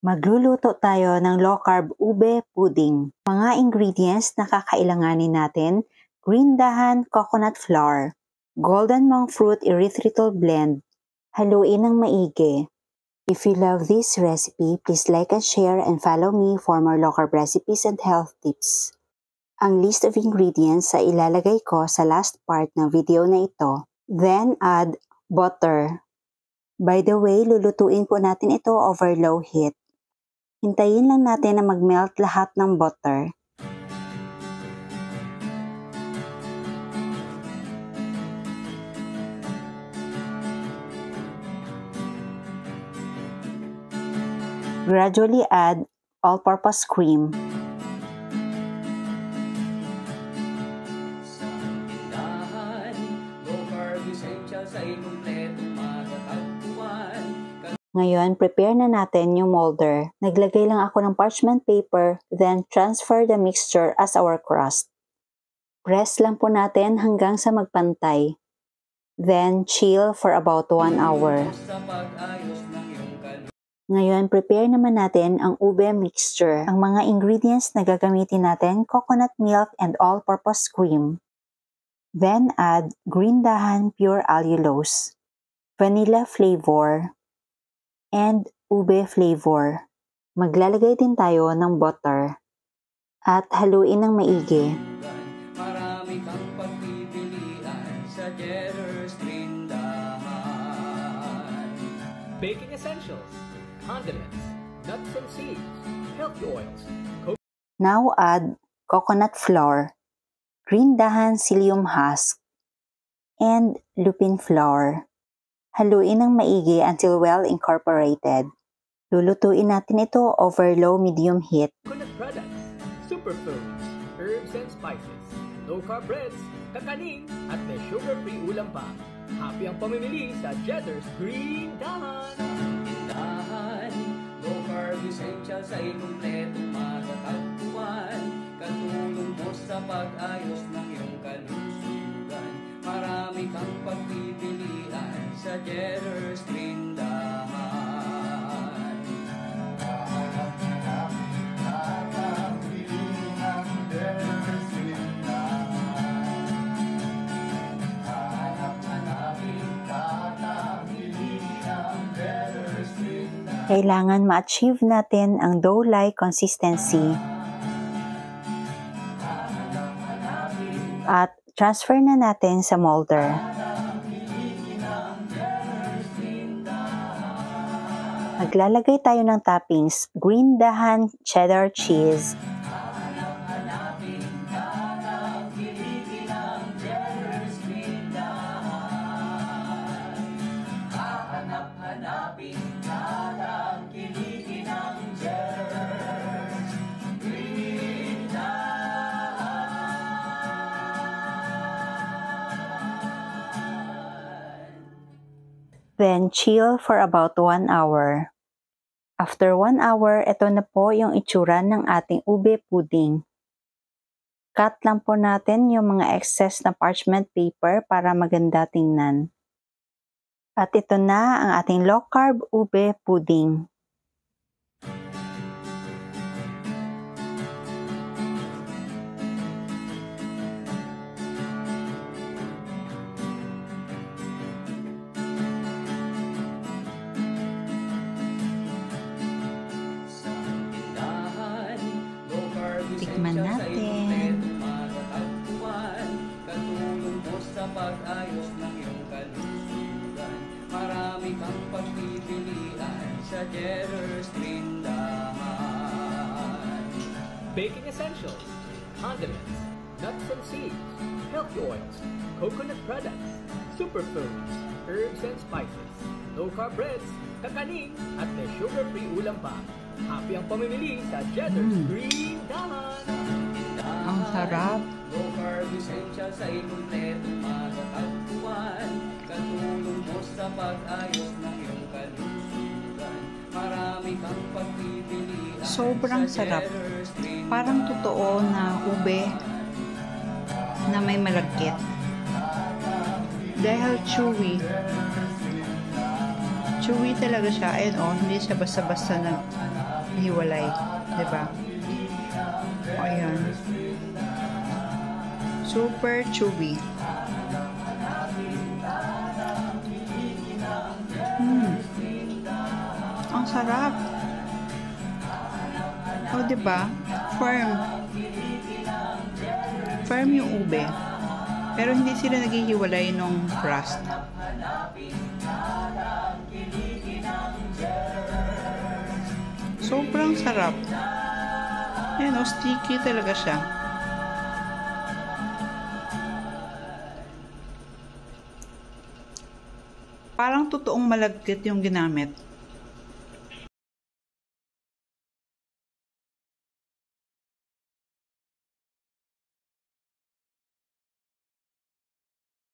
Magluluto tayo ng low-carb ube pudding. Mga ingredients na kakailanganin natin: green dahan coconut flour, golden monk fruit erythritol blend. Haluin ng maigi. If you love this recipe, please like and share and follow me for more low-carb recipes and health tips. Ang list of ingredients ay ilalagay ko sa last part ng video na ito. Then add butter. By the way, lulutuin po natin ito over low heat. Hintayin lang natin na mag-melt lahat ng butter. Gradually add all-purpose cream. Ngayon, prepare na natin yung molder. Naglagay lang ako ng parchment paper, then transfer the mixture as our crust. Press lang po natin hanggang sa magpantay. Then, chill for about 1 hour. Ngayon, prepare naman natin ang ube mixture. Ang mga ingredients na gagamitin natin: coconut milk and all-purpose cream. Then, add green dahan pure allulose, vanilla flavor, and ube flavor. Maglalagay din tayo ng butter at haluin ng maigi. Marami kang pagpipilian sa Jetter's Trindahan. Baking essentials, condiments, nuts and seeds, healthy oils. Now add coconut flour, green dahan psyllium husk, and lupin flour. Haluin ng maigi until well incorporated. Lulutuin natin ito over low-medium heat. Coconut products, superfoods, herbs and spices, low-carb breads, kakaning, at may sugar-free ulam pa. Happy ang pamimili sa Jetter's Green Dahan. Sa tindahan, low-carb essentials ay kumpletong matatagpuan. Katulong mo sa pag-ayos ng iyong kalusugan. Marami kang pagpipilian sa Jetter's Trindahan. Kailangan ma-achieve natin ang dough-like consistency. At transfer na natin sa molder. Maglalagay tayo ng toppings: green dahan cheddar cheese, then chill for about 1 hour. After 1 hour, ito na po yung itsura ng ating ube pudding. Cut lang po natin yung mga excess na parchment paper para maganda tingnan. At ito na ang ating low-carb ube pudding. Tikman natin. Katulong mo sa pag-ayos ng iyong kalusugan. Marami kang pagpipilian sa Jetter's Trindahan. Baking essentials, condiments, nuts and seeds, healthy oils, coconut products, superfoods, herbs and spices, low-carb breads, kakaning, at may sugar-free ulam pa. Happy ang pamimili sa Jetter's Green Dahan. Ang sarap. Low-carb essentials ay kumpletong matatagpuan. Katulong mo sa pag-ayos ng iyong kalusugan. Marami kang pagpipilian. Sobrang sarap. Parang totoo na ube na may malagkit. Dahil chewy. Chewy talaga siya. Ayun hindi siya basta-basta naghiwalay. Diba? Ayan. Super chewy. Ang sarap. Diba? Firm. Firm yung ube. Pero hindi sila naghihiwalay nung crust. Sobrang sarap. Ayan sticky talaga siya. Parang totoong malagkit yung ginamit.